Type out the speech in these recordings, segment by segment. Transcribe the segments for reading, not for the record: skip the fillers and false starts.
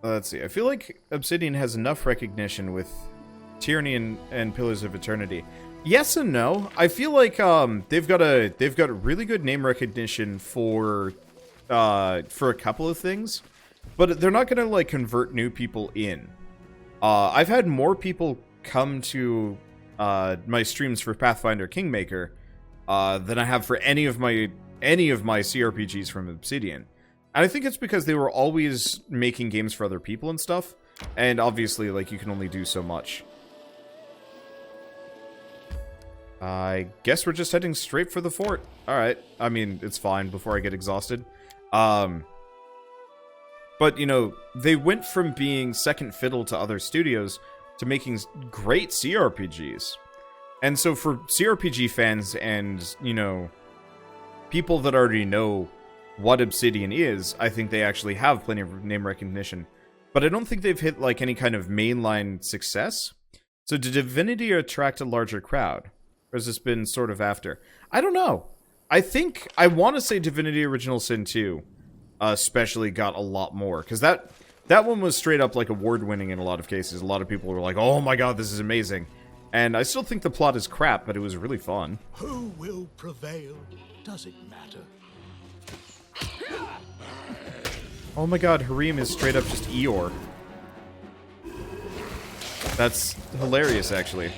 Let's see. I feel like Obsidian has enough recognition with Tyranny and Pillars of Eternity. Yes and no. I feel like they've got a really good name recognition for a couple of things, but they're not gonna like convert new people in. I've had more people come to my streams for Pathfinder Kingmaker than I have for any of my CRPGs from Obsidian. And I think it's because they were always making games for other people and stuff, and obviously, like, you can only do so much. I guess we're just heading straight for the fort. Alright, I mean, it's fine before I get exhausted. But, you know, they went from being second fiddle to other studios to making great CRPGs. And so for CRPG fans and, you know, people that already know what Obsidian is, I think they actually have plenty of name recognition. But I don't think they've hit, like, any kind of mainline success. So did Divinity attract a larger crowd? Or has this been sort of after? I don't know. I want to say Divinity Original Sin 2 especially got a lot more. Because that one was straight up, like, award-winning in a lot of cases. A lot of people were like, oh my god, this is amazing. And I still think the plot is crap, but it was really fun. Who will prevail? Does it matter? Oh my god, Harim is straight up just Eeyore. That's hilarious, actually.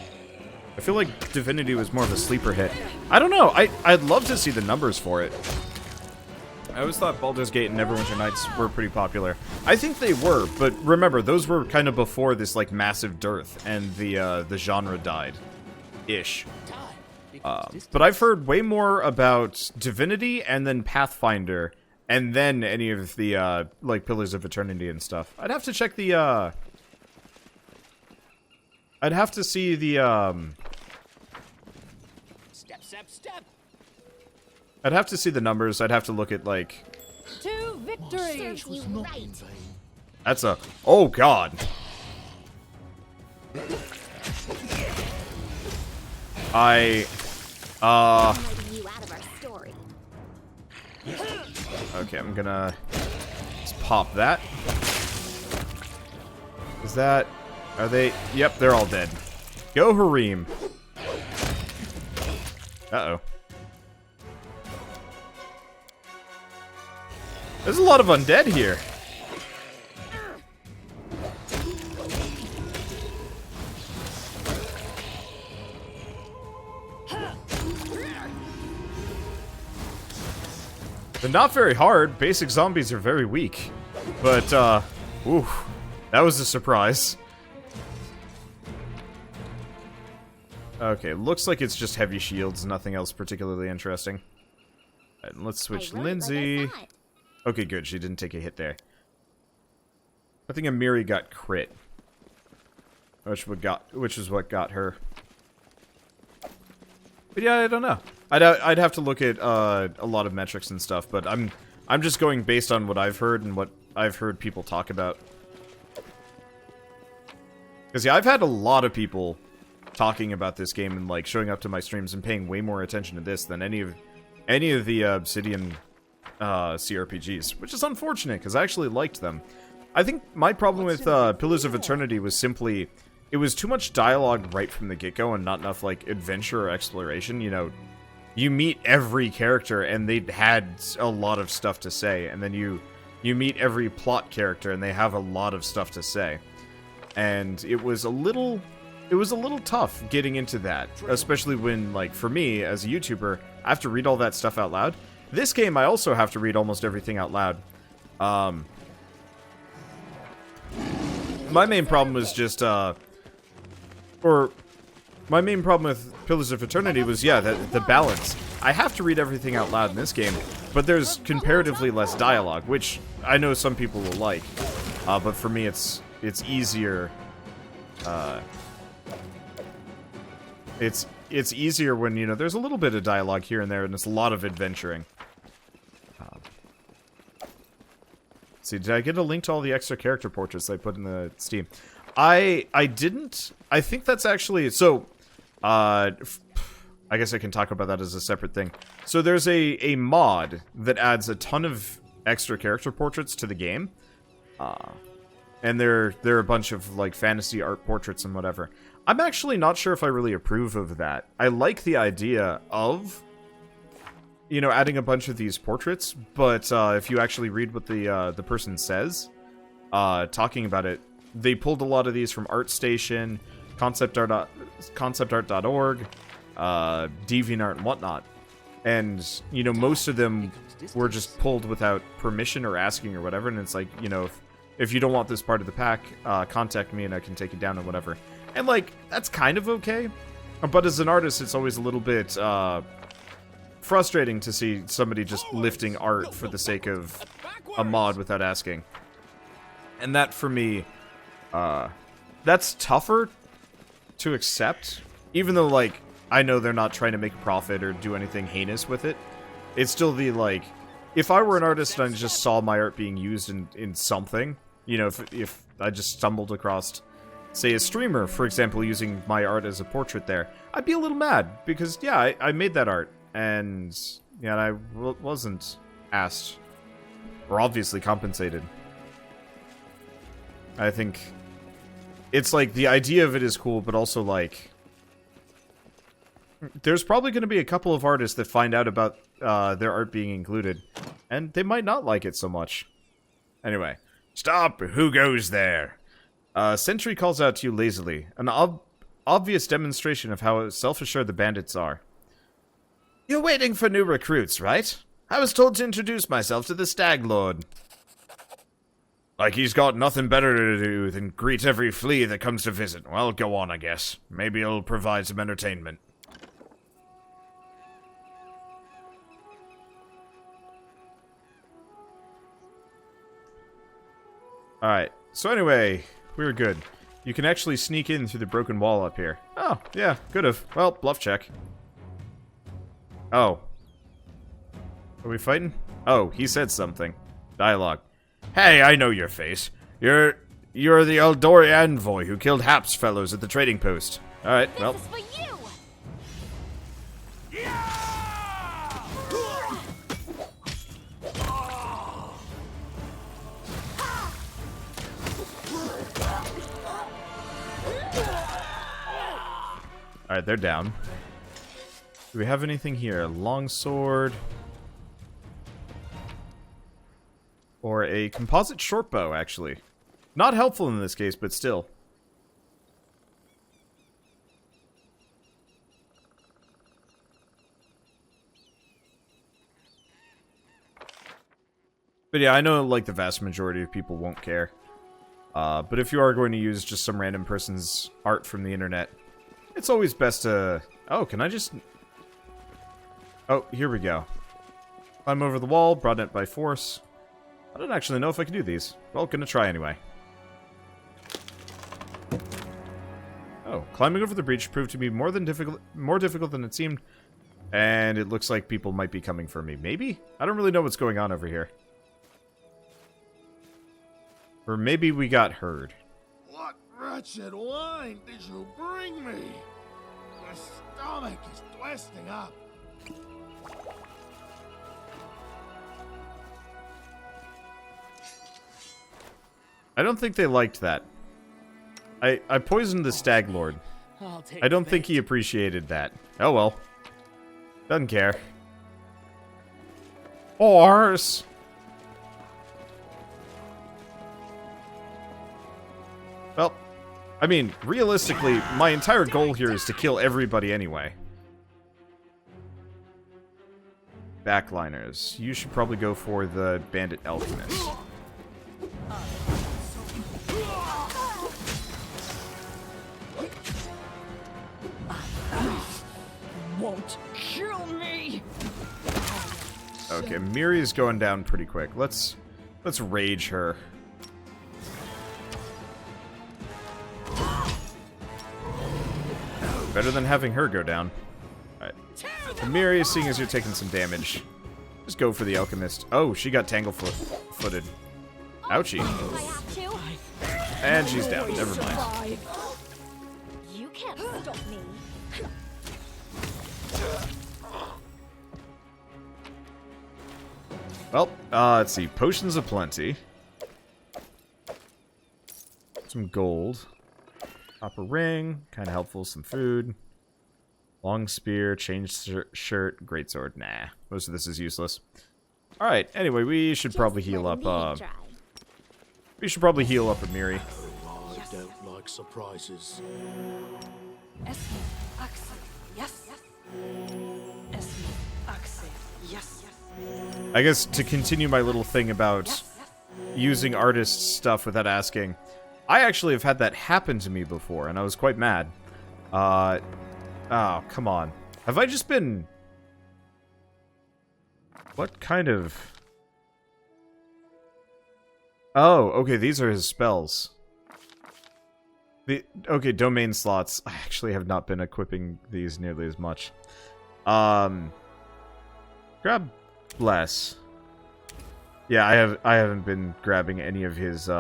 I feel like Divinity was more of a sleeper hit. I don't know, I'd love to see the numbers for it. I always thought Baldur's Gate and Neverwinter Nights were pretty popular. I think they were, but remember, those were kind of before this, like, massive dearth, and the genre died. Ish. But I've heard way more about Divinity, and then Pathfinder, and then any of the, like, Pillars of Eternity and stuff. I'd have to check the, I'd have to see the, Step. I'd have to see the numbers. I'd have to look at, like... To victory! Was not in vain. That's a... Oh, God. You out of our story. Okay, I'm gonna... just pop that. Is that... Are they... Yep, they're all dead. Go, Harim. Uh-oh. There's a lot of undead here. They're not very hard. Basic zombies are very weak. But, ooh, that was a surprise. Okay, looks like it's just heavy shields, nothing else particularly interesting. Right, let's switch Lindsay. Okay, good. She didn't take a hit there. I think Amiri got crit, which is what got her. But yeah, I don't know. I'd have to look at a lot of metrics and stuff, but I'm just going based on what I've heard and what I've heard people talk about. Because yeah, I've had a lot of people talking about this game and like showing up to my streams and paying way more attention to this than any of the Obsidian CRPGs, which is unfortunate because I actually liked them. I think my problem with Pillars of Eternity was simply it was too much dialogue right from the get-go and not enough like adventure or exploration. You know, you meet every character and they had a lot of stuff to say, and then you meet every plot character and they have a lot of stuff to say, and it was a little tough getting into that, especially when, like, for me as a YouTuber, I have to read all that stuff out loud. This game, I also have to read almost everything out loud. My main problem was just, my main problem with Pillars of Eternity was, yeah, the balance. I have to read everything out loud in this game, but there's comparatively less dialogue, which I know some people will like. But for me, it's easier. It's easier when, you know, there's a little bit of dialogue here and there, and it's a lot of adventuring. See, did I get a link to all the extra character portraits I put in the Steam? I didn't. I think that's actually... So, I guess I can talk about that as a separate thing. So there's a mod that adds a ton of extra character portraits to the game. And they're a bunch of, like, fantasy art portraits and whatever. I'm actually not sure if I really approve of that. I like the idea of, you know, adding a bunch of these portraits, but if you actually read what the person says, talking about it, they pulled a lot of these from ArtStation, conceptart.org, DeviantArt and whatnot. And, you know, most of them were just pulled without permission or asking or whatever, and it's like, you know, if you don't want this part of the pack, contact me and I can take it down and whatever. And, like, that's kind of okay. But as an artist, it's always a little bit frustrating to see somebody just lifting art for the sake of a mod without asking. And that, for me, that's tougher to accept. Even though, like, I know they're not trying to make a profit or do anything heinous with it. It's still the, like, if I were an artist and I just saw my art being used in something, you know, if I just stumbled across, say, a streamer, for example, using my art as a portrait there, I'd be a little mad, because, yeah, I made that art, and, yeah, I wasn't asked, or obviously compensated. I think it's, like, the idea of it is cool, but also, like, there's probably going to be a couple of artists that find out about their art being included, and they might not like it so much. Anyway. Stop! Who goes there? Sentry calls out to you lazily. An obvious demonstration of how self-assured the bandits are. You're waiting for new recruits, right? I was told to introduce myself to the Stag Lord. Like he's got nothing better to do than greet every flea that comes to visit. Well, go on, I guess. Maybe it'll provide some entertainment. Alright, so anyway, we were good. You can actually sneak in through the broken wall up here. Oh, yeah, could've. Well, bluff check. Oh. Are we fighting? Oh, he said something. Dialogue. Hey, I know your face. You're the Eldori envoy who killed Hap's fellows at the trading post. Alright, well. This is for you! Alright, they're down. Do we have anything here? Longsword. Or a composite shortbow, actually. Not helpful in this case, but still. But yeah, I know, like, the vast majority of people won't care. But if you are going to use just some random person's art from the internet, it's always best to... Oh, can I just... Oh, here we go. Climb over the wall, brought it by force. I don't actually know if I can do these. Well, gonna try anyway. Oh, climbing over the breach proved to be more difficult than it seemed. And it looks like people might be coming for me. Maybe? I don't really know what's going on over here. Or maybe we got heard. What wretched wine did you bring me? My stomach is twisting up. I don't think they liked that. I poisoned the Stag Lord. I don't think he appreciated that. Oh well. Doesn't care. Horse! Well, I mean, realistically, my entire goal here is to kill everybody anyway. Backliners. You should probably go for the Bandit Alchemist. Won't kill me. Okay, Miri's going down pretty quick. Let's rage her. Better than having her go down. Alright. Miri, seeing as you're taking some damage, just go for the alchemist. Oh, she got tangle-footed. Ouchie. I have to. And she's down. Never mind. You can't stop me. Well, let's see. Potions aplenty. Some gold. Copper ring, kind of helpful. Some food. Long spear, chain shirt, greatsword. Nah, most of this is useless. Alright, anyway, we should probably heal up, we should probably heal up Amiri. I don't like surprises. I guess to continue my little thing about using artist stuff without asking, I actually have had that happen to me before, and I was quite mad. Oh, come on. Have I just been... What kind of... Oh, okay, these are his spells. Okay, domain slots. I actually have not been equipping these nearly as much. Grab less. Yeah, I haven't been grabbing any of his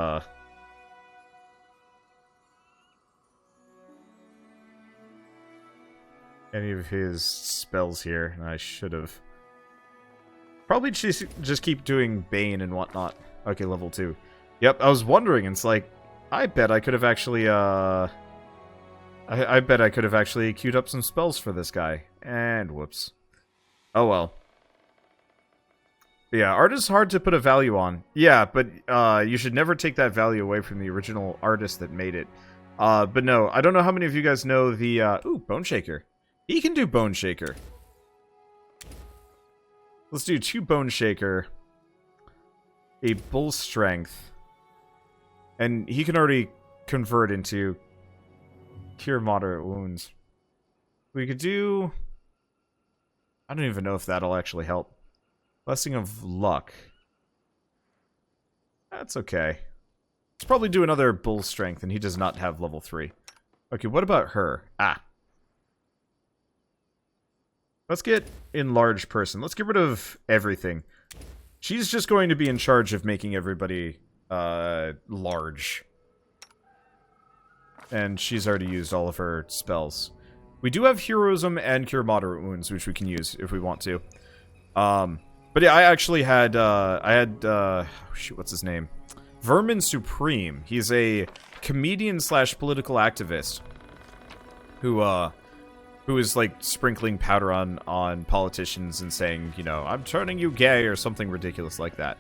spells here, and I should have. Probably just keep doing Bane and whatnot. Okay, level 2. Yep, I was wondering, it's like, I bet I could have actually, I bet I could have actually queued up some spells for this guy. And whoops. Oh well. Yeah, art is hard to put a value on. Yeah, but you should never take that value away from the original artist that made it. But no, I don't know how many of you guys know the, ooh, Bone Shaker. He can do Bone Shaker. Let's do 2 Bone Shaker, a Bull Strength, and he can already convert into Cure Moderate Wounds. We could do... I don't even know if that'll actually help. Blessing of Luck. That's okay. Let's probably do another Bull Strength, and he does not have level 3. Okay, what about her? Ah. Let's get Enlarged Person. Let's get rid of everything. She's just going to be in charge of making everybody large. And she's already used all of her spells. We do have Heroism and Cure Moderate Wounds, which we can use if we want to. But yeah, I actually had, shoot, what's his name? Vermin Supreme. He's a comedian slash political activist who is like sprinkling powder on politicians and saying, you know, I'm turning you gay or something ridiculous like that.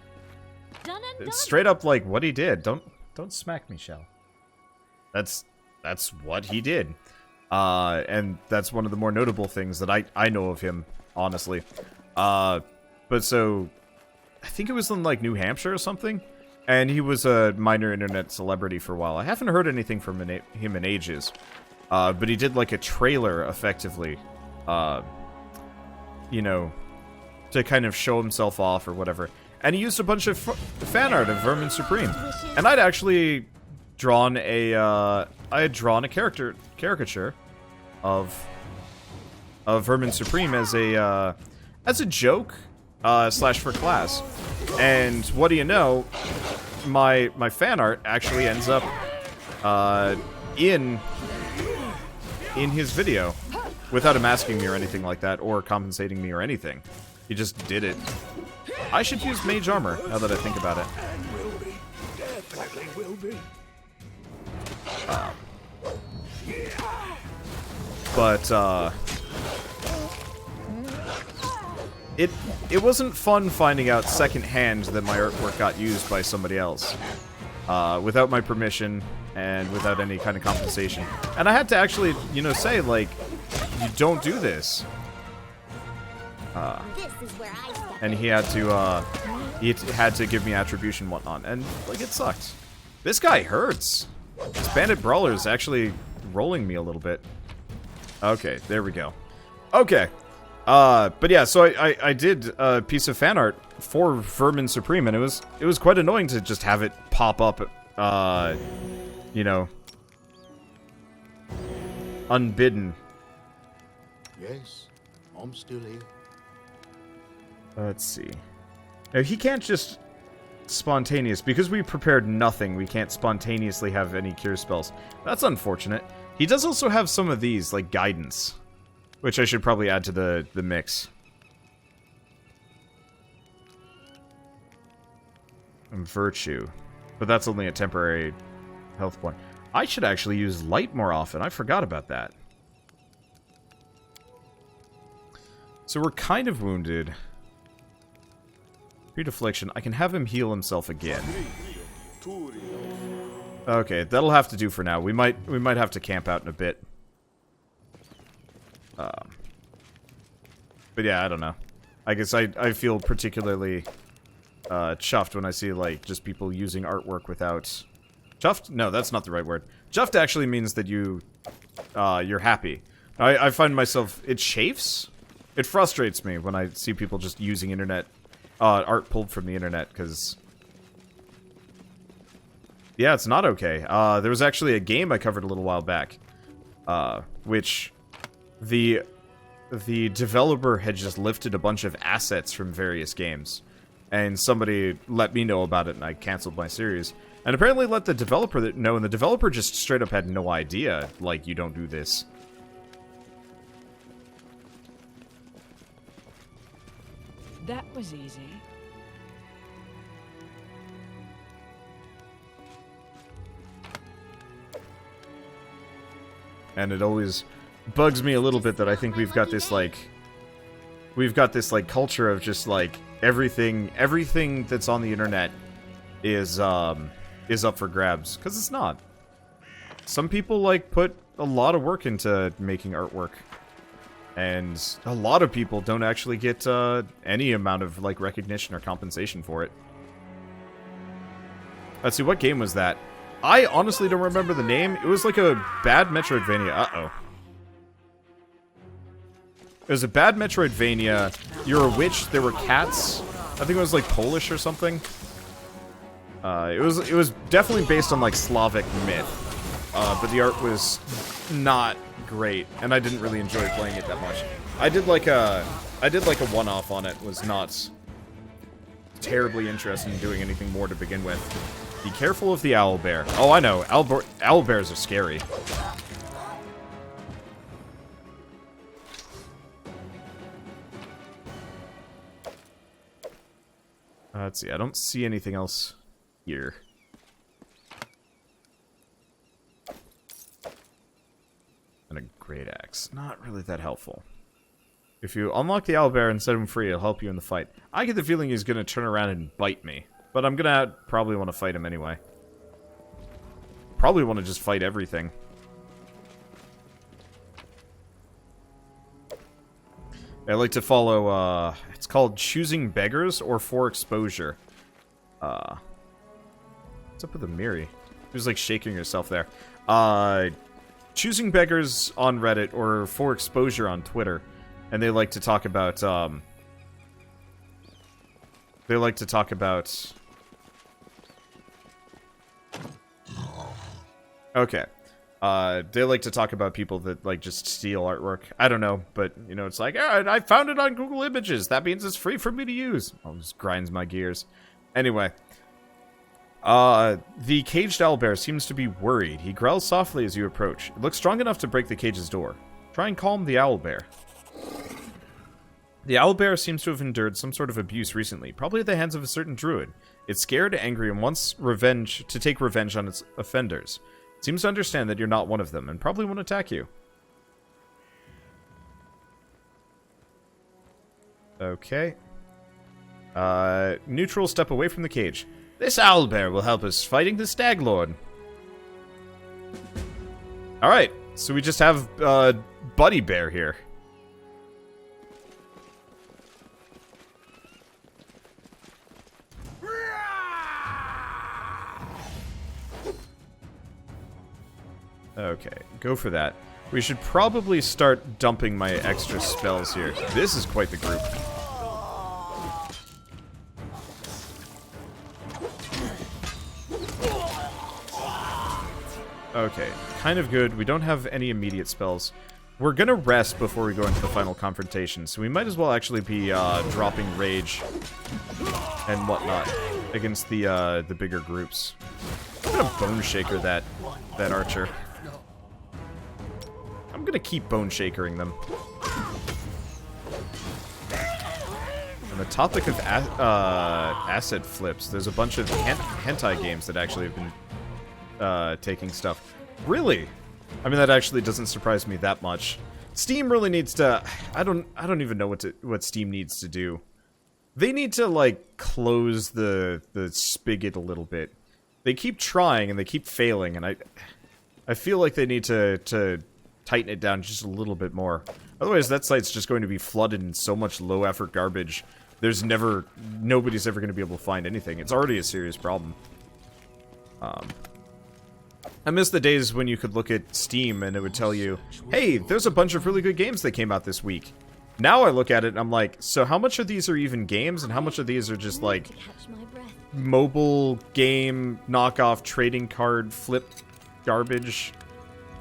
It's straight up like what he did. Don't smack me, Shell. That's what he did. And that's one of the more notable things that I know of him, honestly. But so, I think it was in like New Hampshire or something, and he was a minor internet celebrity for a while. I haven't heard anything from him in ages. But he did like a trailer, effectively, you know, to kind of show himself off or whatever. And he used a bunch of fan art of Vermin Supreme. And I'd actually drawn a, caricature of Vermin Supreme as a joke, slash for class. And what do you know, my fan art actually ends up, in his video, without him asking me or anything like that, or compensating me or anything. He just did it. I should use mage armor, now that I think about it. Will be. Definitely will be. But, it wasn't fun finding out secondhand that my artwork got used by somebody else. Without my permission, and without any kind of compensation. And I had to actually, you know, say, like, you don't do this. And he had to give me attribution and whatnot, and, like, it sucked. This guy hurts. This Bandit Brawler is actually rolling me a little bit. Okay, there we go. Okay. But yeah, so I did a piece of fan art for Vermin Supreme, and it was quite annoying to just have it pop up, you know, unbidden. Yes, I'm still here. Let's see. Now, he can't just spontaneous, because we prepared nothing, we can't spontaneously have any cure spells. That's unfortunate. He does also have some of these, like guidance, which I should probably add to the mix. And virtue. But that's only a temporary health point. I should actually use light more often. I forgot about that. So we're kind of wounded. Treat affliction. I can have him heal himself again. Okay, that'll have to do for now. We might have to camp out in a bit. But yeah, I don't know. I guess I feel particularly chuffed when I see, like, just people using artwork without... Chuffed? No, that's not the right word. Chuffed actually means that you're happy. I find myself... It chafes? It frustrates me when I see people just using internet... art pulled from the internet, because... Yeah, it's not okay. There was actually a game I covered a little while back, which the developer had just lifted a bunch of assets from various games, and somebody let me know about it, and I canceled my series. And apparently let the developer know, and the developer just straight up had no idea, like, you don't do this. That was easy. And it always bugs me a little bit that I think we've got this, like, culture of just, like, everything that's on the internet is up for grabs. Because it's not. Some people, like, put a lot of work into making artwork. And a lot of people don't actually get, any amount of, like, recognition or compensation for it. Let's see, what game was that? I honestly don't remember the name. It was like a bad Metroidvania. Uh-oh. It was a bad Metroidvania. You're a witch. There were cats. I think it was like Polish or something. It was definitely based on like Slavic myth. But the art was not great, and I didn't really enjoy playing it that much. I did like a one-off on it. Was not terribly interested in doing anything more to begin with. Be careful of the owlbear. Oh, I know. Owlbears are scary. Let's see. I don't see anything else here. And a great axe. Not really that helpful. If you unlock the owlbear and set him free, it'll help you in the fight. I get the feeling he's going to turn around and bite me. But I'm gonna probably want to fight him anyway. Probably want to just fight everything. I like to follow, it's called Choosing Beggars or For Exposure. What's up with the Miri? Who's like shaking herself there. Choosing Beggars on Reddit or For Exposure on Twitter. And they like to talk about, Okay. They like to talk about people that, like, just steal artwork. I don't know, but, you know, it's like, I found it on Google Images. That means it's free for me to use. Oh, this grinds my gears. Anyway. The caged owlbear seems to be worried. He growls softly as you approach. It looks strong enough to break the cage's door. Try and calm the owlbear. The owlbear seems to have endured some sort of abuse recently, probably at the hands of a certain druid. It's scared, angry, and wants to take revenge on its offenders. It seems to understand that you're not one of them, and probably won't attack you. Okay. Neutral, step away from the cage. This owlbear will help us fighting the Stag Lord. Alright, so we just have, Buddy Bear here. Okay, go for that. We should probably start dumping my extra spells here. This is quite the group. Okay, kind of good. We don't have any immediate spells. We're gonna rest before we go into the final confrontation, so we might as well actually be dropping rage and whatnot against the bigger groups. I'm gonna Bone Shaker that archer. I'm gonna keep Bone Shakering them. On the topic of acid flips, there's a bunch of hentai games that actually have been taking stuff. Really? I mean, that actually doesn't surprise me that much. Steam really needs to... I don't even know what Steam needs to do. They need to, like, close the spigot a little bit. They keep trying and they keep failing, and I feel like they need to tighten it down just a little bit more. Otherwise, that site's just going to be flooded in so much low-effort garbage. Nobody's ever going to be able to find anything. It's already a serious problem. I miss the days when you could look at Steam and it would tell you, hey, there's a bunch of really good games that came out this week. Now I look at it and I'm like, so how much of these are even games and how much of these are just like mobile game knockoff trading card flip garbage?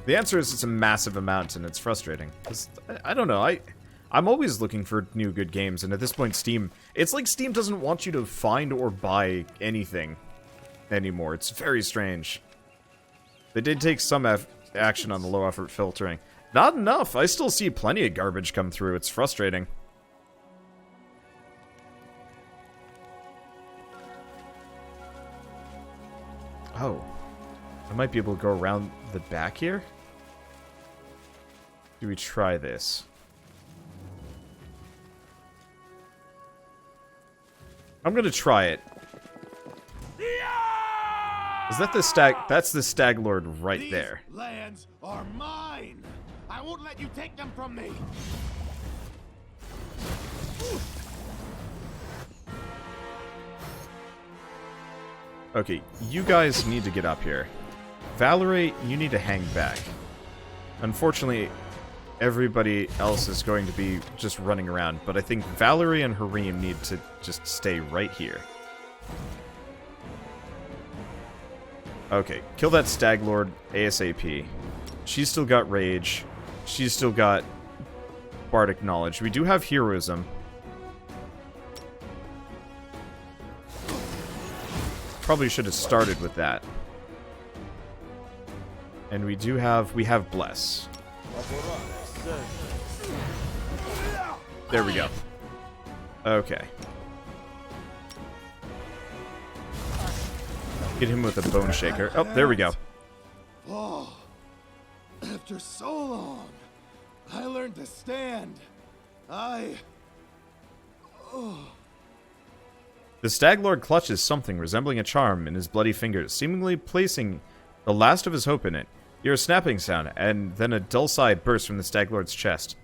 The answer is it's a massive amount and it's frustrating. I don't know, I'm always looking for new good games, and at this point Steam, it's like Steam doesn't want you to find or buy anything anymore. It's very strange. They did take some action on the low effort filtering. Not enough. I still see plenty of garbage come through. It's frustrating. Oh. I might be able to go around the back here? Do we try this? I'm gonna try it. Is that the stag? That's the Stag Lord right there. These lands are mine. I won't let you take them from me. Okay, you guys need to get up here. Valerie, you need to hang back. Unfortunately, everybody else is going to be just running around, but I think Valerie and Hareem need to just stay right here. Okay, kill that Stag Lord ASAP. She's still got Rage. She's still got Bardic Knowledge. We do have Heroism. Probably should have started with that. And we have Bless. There we go. Okay. Hit him with a Bone Shaker. Oh, there we go. Oh, after so long, I learned to stand. The Stag Lord clutches something resembling a charm in his bloody fingers, seemingly placing the last of his hope in it. You hear a snapping sound, and then a dull sigh bursts from the Stag Lord's chest.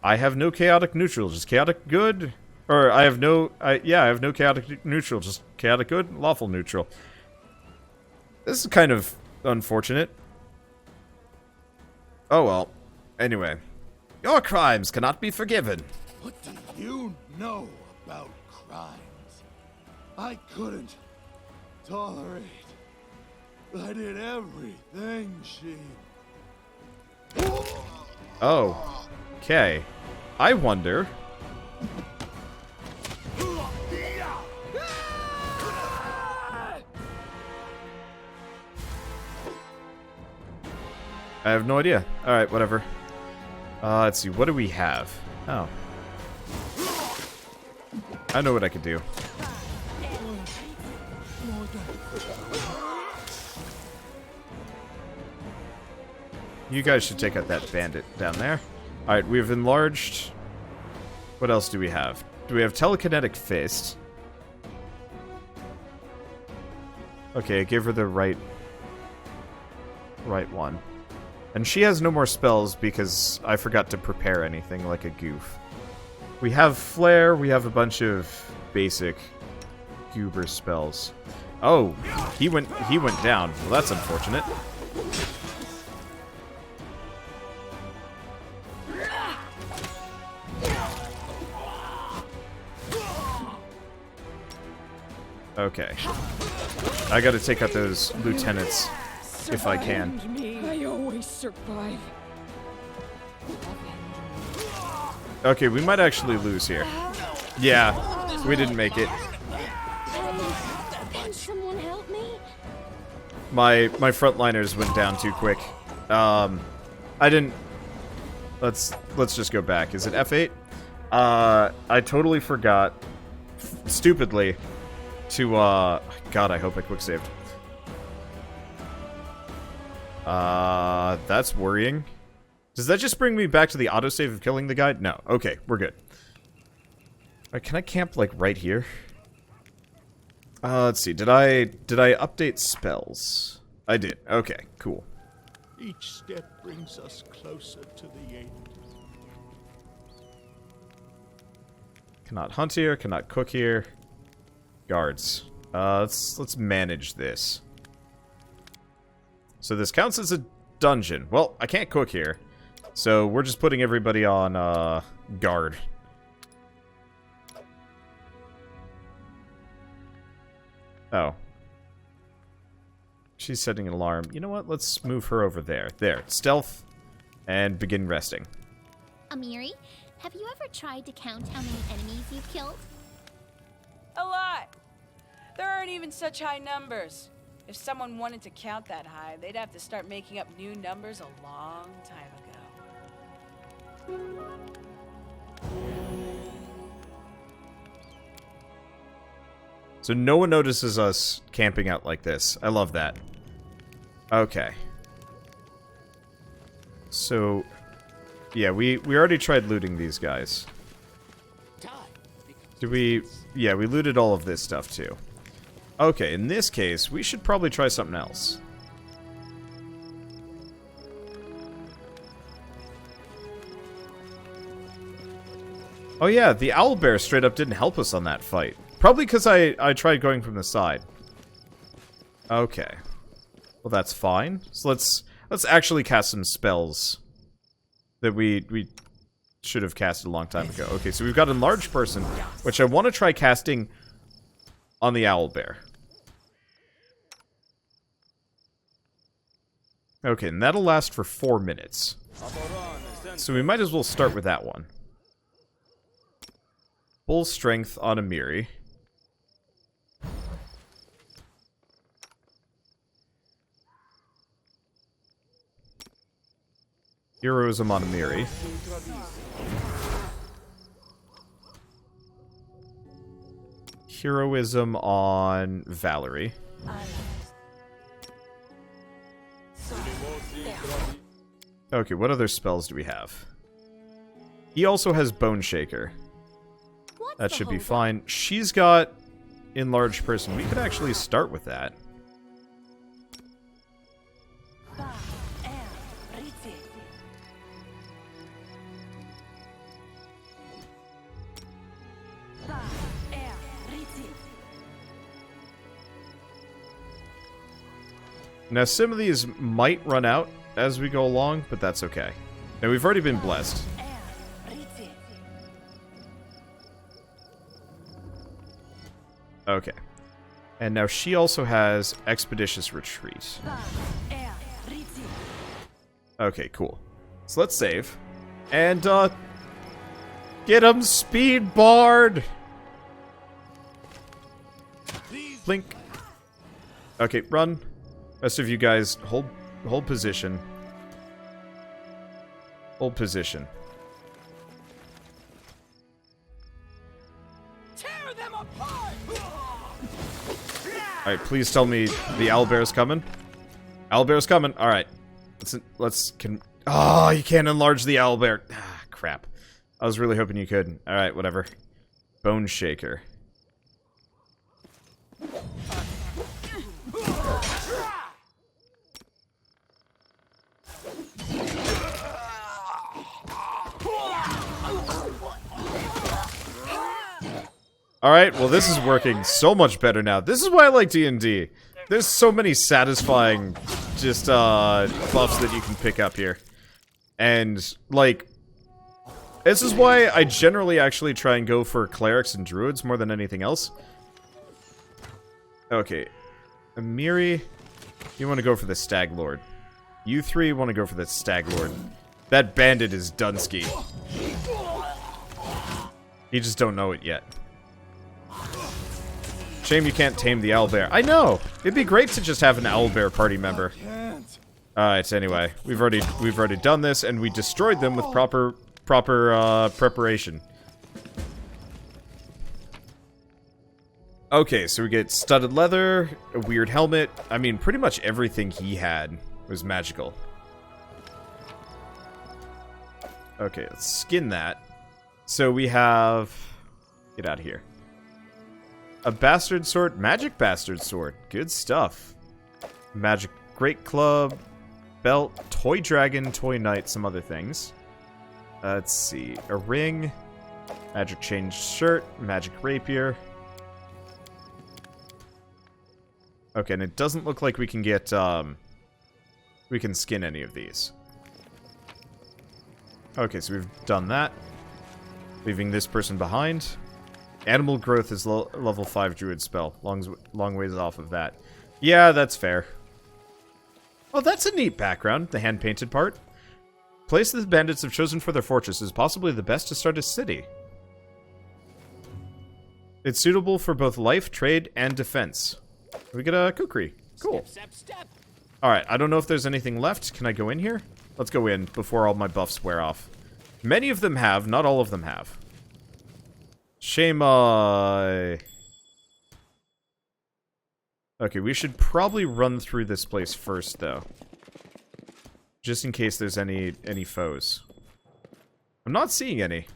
I have no chaotic neutral, just chaotic good. Or I have no chaotic neutral, just chaotic good, lawful neutral. This is kind of unfortunate. Oh well. Anyway. Your crimes cannot be forgiven. What do you know about crimes? I couldn't tolerate. I did everything she... Oh. Okay. I wonder... I have no idea. Alright, whatever. Let's see. What do we have? Oh. I know what I could do. You guys should take out that bandit down there. Alright, we've enlarged... What else do we have? Do we have telekinetic fist? Okay, I gave her the right one. And she has no more spells because I forgot to prepare anything like a goof. We have Flare, we have a bunch of basic goober spells. Oh, he went down. Well, that's unfortunate. Okay. I gotta take out those lieutenants if I can. I always survive. Okay, we might actually lose here. Yeah, we didn't make it. Can someone help me? My frontliners went down too quick. I didn't... Let's just go back. Is it F8? I totally forgot, stupidly, to, God, I hope I quick saved. That's worrying. Does that just bring me back to the autosave of killing the guy? No. Okay, we're good. Alright, can I camp, like, right here? Let's see. Did I update spells? I did. Okay, cool. Each step brings us closer to the end. Cannot hunt here, cannot cook here. Guards. Let's manage this. So this counts as a dungeon. Well, I can't cook here. So we're just putting everybody on, guard. Oh. She's setting an alarm. You know what? Let's move her over there. There. Stealth. And begin resting. Amiri, have you ever tried to count how many enemies you've killed? A lot. There aren't even such high numbers. If someone wanted to count that high, they'd have to start making up new numbers a long time ago. So no one notices us camping out like this. I love that. Okay. So, yeah, we already tried looting these guys. Did we... Yeah, we looted all of this stuff too. Okay, in this case, we should probably try something else. Oh yeah, the owlbear straight up didn't help us on that fight. Probably because I tried going from the side. Okay. Well, that's fine. So let's actually cast some spells that we should have casted a long time ago. Okay, so we've got Enlarged Person, which I want to try casting on the owlbear. Okay, and that'll last for 4 minutes. So we might as well start with that one. Full strength on Amiri. Heroism on Amiri. Heroism on Valerie. Okay, what other spells do we have? He also has Bone Shaker. That should be fine. She's got Enlarged Person. We could actually start with that. Now, some of these might run out as we go along, but that's okay. Now, we've already been blessed. Okay. And now she also has Expeditious Retreat. Okay, cool. So let's save. And, get him, Speed Bard! Blink. Okay, run. Rest of you guys, hold position. Hold position. Tear them apart! Alright, please tell me the owlbear's coming. Owlbear's coming. Alright. Oh, you can't enlarge the owlbear. Ah, crap. I was really hoping you could. Alright, whatever. Bone Shaker. Alright, well this is working so much better now. This is why I like D&D. There's so many satisfying, just, buffs that you can pick up here. And, like, this is why I generally actually try and go for clerics and druids more than anything else. Okay. Amiri, you want to go for the Stag Lord. You three want to go for the Stag Lord. That bandit is Dunsky. You just don't know it yet. Shame you can't tame the owlbear. I know! It'd be great to just have an owlbear party member. Alright, anyway. We've already done this, and we destroyed them with proper preparation. Okay, so we get studded leather, a weird helmet. I mean, pretty much everything he had was magical. Okay, let's skin that. So we have... Get out of here. A bastard sword. Magic bastard sword. Good stuff. Magic great club. Belt. Toy dragon. Toy knight. Some other things. Let's see. A ring. Magic changed shirt. Magic rapier. Okay, and it doesn't look like we can get, we can skin any of these. Okay, so we've done that. Leaving this person behind. Animal growth is level 5 druid spell. Long ways off of that. Yeah, that's fair. Oh, that's a neat background, the hand-painted part. Place the bandits have chosen for their fortress is possibly the best to start a city. It's suitable for both life, trade, and defense. We get a kukri. Cool. Alright, I don't know if there's anything left. Can I go in here? Let's go in before all my buffs wear off. Many of them have, not all of them have. Shame, Okay, we should probably run through this place first, though. Just in case there's any foes. I'm not seeing any.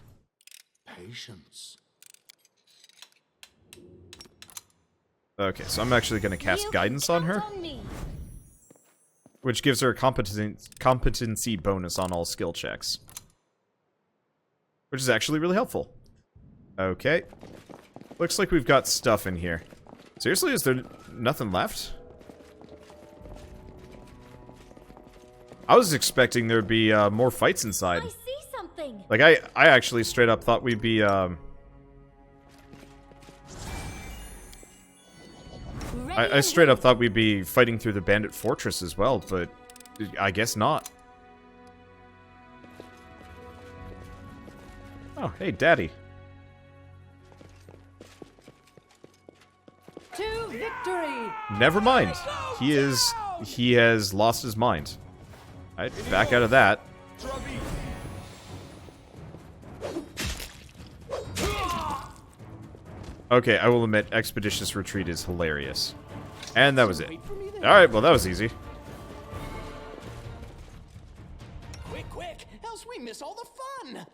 Patience. Okay, so I'm actually going to cast guidance on her. Which gives her a competency bonus on all skill checks. Which is actually really helpful. Okay. Looks like we've got stuff in here. Seriously, is there nothing left? I was expecting there'd be more fights inside. I see something. Like, I actually straight up thought we'd be, I straight up thought we'd be fighting through the bandit fortress as well, but I guess not. Oh, hey, Daddy. To victory! Never mind. He has lost his mind. Alright, back out of that. Okay, I will admit, Expeditious Retreat is hilarious. And that was it. Alright, well that was easy. Quick, else we miss all the fun!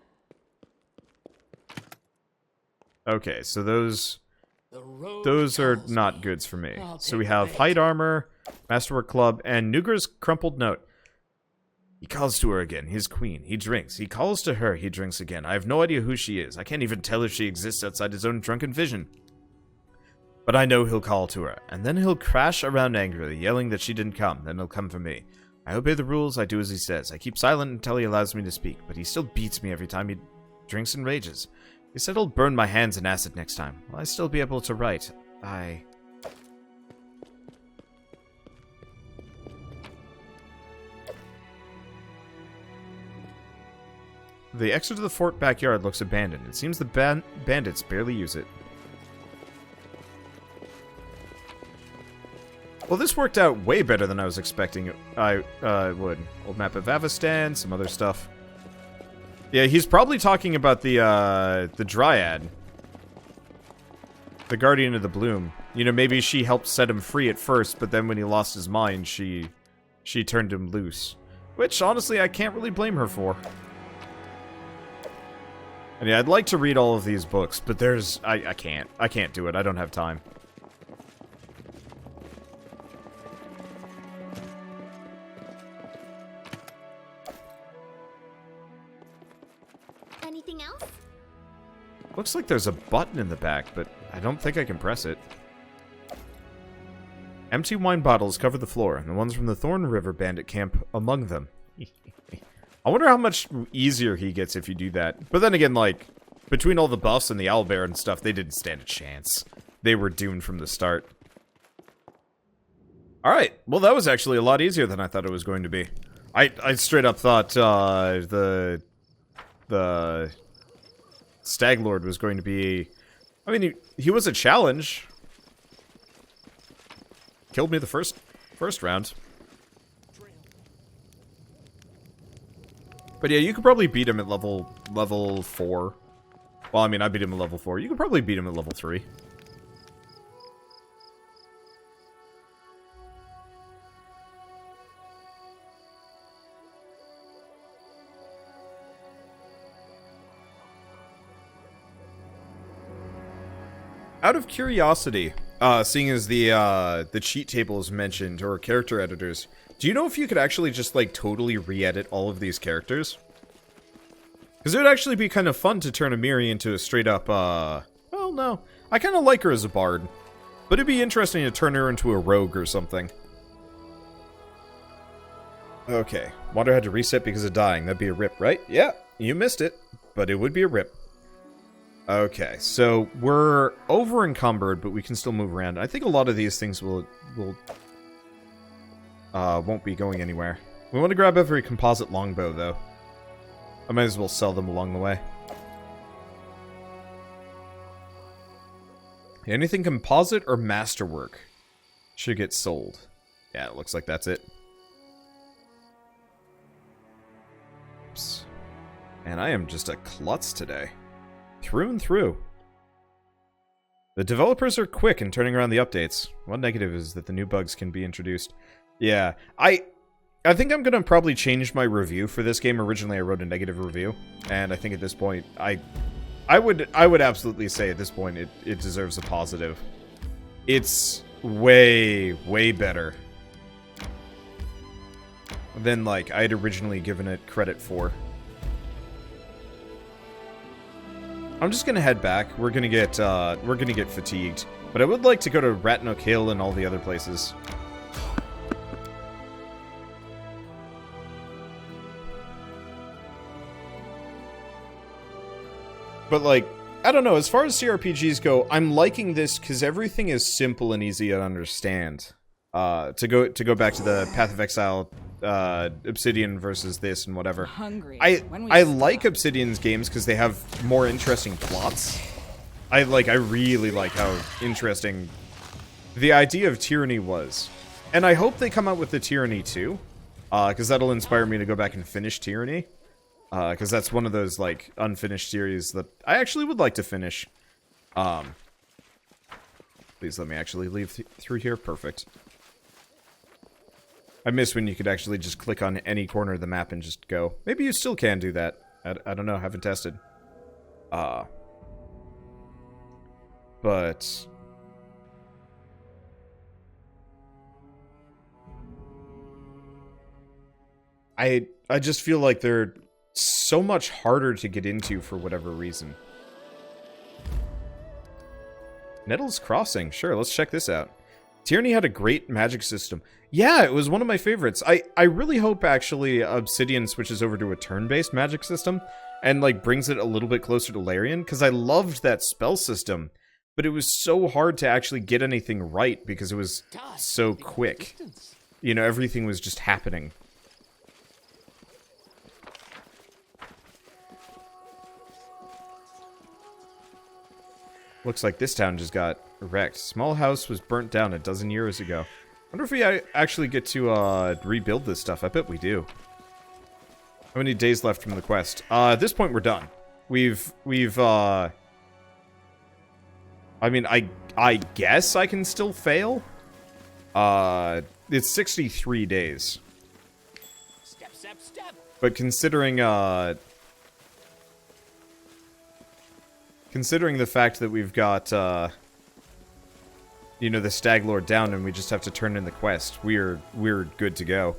Okay, so those are not goods for me. So we have Hide Armor, Masterwork Club, and Nugra's Crumpled Note. He calls to her again, his queen. He drinks. He calls to her, he drinks again. I have no idea who she is. I can't even tell if she exists outside his own drunken vision. But I know he'll call to her, and then he'll crash around angrily, yelling that she didn't come. Then he'll come for me. I obey the rules, I do as he says. I keep silent until he allows me to speak, but he still beats me every time he drinks and rages. He said he'll burn my hands in acid next time. Will I still be able to write? The exit to the fort backyard looks abandoned. It seems the bandits barely use it. Well, this worked out way better than I was expecting I would. Old map of Avestan, some other stuff. Yeah, he's probably talking about the Dryad. The Guardian of the Bloom. You know, maybe she helped set him free at first, but then when he lost his mind, she turned him loose. Which, honestly, I can't really blame her for. And yeah, I'd like to read all of these books, but there's... I can't. I can't do it. I don't have time. Anything else? Looks like there's a button in the back, but I don't think I can press it. Empty wine bottles cover the floor, and the ones from the Thorn River Bandit camp among them. I wonder how much easier he gets if you do that. But then again, like, between all the buffs and the owlbear and stuff, they didn't stand a chance. They were doomed from the start. Alright, well that was actually a lot easier than I thought it was going to be. I straight up thought, the Stag Lord was going to be... I mean, he was a challenge. Killed me the first round. But yeah, you could probably beat him at level 4. Well, I mean, I beat him at level 4. You could probably beat him at level 3. Out of curiosity, seeing as the cheat table is mentioned, or character editors, do you know if you could actually just, like, totally re-edit all of these characters? Because it would actually be kind of fun to turn Amiri into a straight-up, well, no. I kind of like her as a bard. But it'd be interesting to turn her into a rogue or something. Okay. Wander had to reset because of dying. That'd be a rip, right? Yeah, you missed it. But it would be a rip. Okay, so we're over-encumbered, but we can still move around. I think a lot of these things won't be going anywhere. We want to grab every composite longbow, though. I might as well sell them along the way. Anything composite or masterwork should get sold. Yeah, it looks like that's it. Oops. Man, I am just a klutz today. Through and through. The developers are quick in turning around the updates. One negative is that the new bugs can be introduced. Yeah, I think I'm gonna probably change my review for this game. Originally, I wrote a negative review, and I think at this point, I would absolutely say at this point it deserves a positive. It's way, way better than, like, I had originally given it credit for. I'm just gonna head back. We're gonna get fatigued. But I would like to go to Ratnook Hill and all the other places. But, like, I don't know, as far as CRPGs go, I'm liking this because everything is simple and easy to understand. To go back to the Path of Exile, Obsidian versus this and whatever. Hungry. I like Obsidian's games because they have more interesting plots. I really like how interesting the idea of tyranny was. And I hope they come out with the tyranny too. Because that'll inspire me to go back and finish Tyranny. Because that's one of those, like, unfinished series that I actually would like to finish. Please let me actually leave through here. Perfect. I miss when you could actually just click on any corner of the map and just go. Maybe you still can do that. I don't know. Haven't tested. But... I just feel like they're so much harder to get into for whatever reason. Nettles Crossing. Sure, let's check this out. Tyranny had a great magic system. Yeah, it was one of my favorites. I really hope, actually, Obsidian switches over to a turn-based magic system and, like, brings it a little bit closer to Larian, because I loved that spell system, but it was so hard to actually get anything right because it was so quick. You know, everything was just happening. Looks like this town just got wrecked. Small house was burnt down a dozen years ago. Wonder if we actually get to rebuild this stuff. I bet we do. How many days left from the quest? At this point, we're done. I mean, I guess I can still fail. It's 63 days. Step. But considering the fact that we've got, you know, the Stag Lord down and we just have to turn in the quest, we're good to go.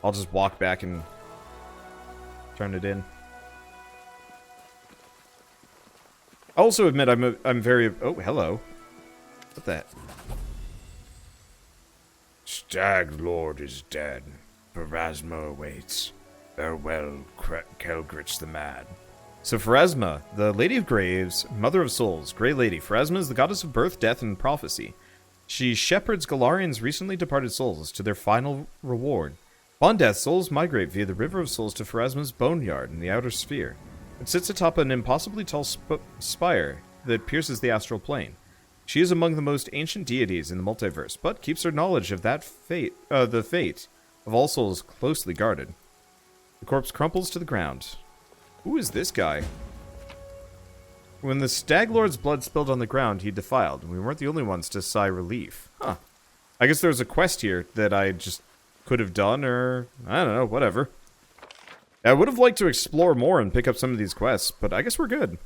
I'll just walk back and turn it in. I also admit I'm very... Oh, hello. What the... Stag Lord is dead. Pharasma awaits. Farewell, Kelgritz the Mad. So Pharasma, the Lady of Graves, Mother of Souls, Grey Lady. Pharasma is the goddess of birth, death, and prophecy. She shepherds Galarian's recently departed souls to their final reward. Upon death, souls migrate via the River of Souls to Pharasma's boneyard in the outer sphere. It sits atop an impossibly tall spire that pierces the astral plane. She is among the most ancient deities in the multiverse, but keeps her knowledge of the fate of all souls closely guarded. The corpse crumples to the ground. Who is this guy? When the Stag Lord's blood spilled on the ground, he defiled, and we weren't the only ones to sigh relief. Huh. I guess there was a quest here that I just could have done, or... I don't know, whatever. I would have liked to explore more and pick up some of these quests, but I guess we're good.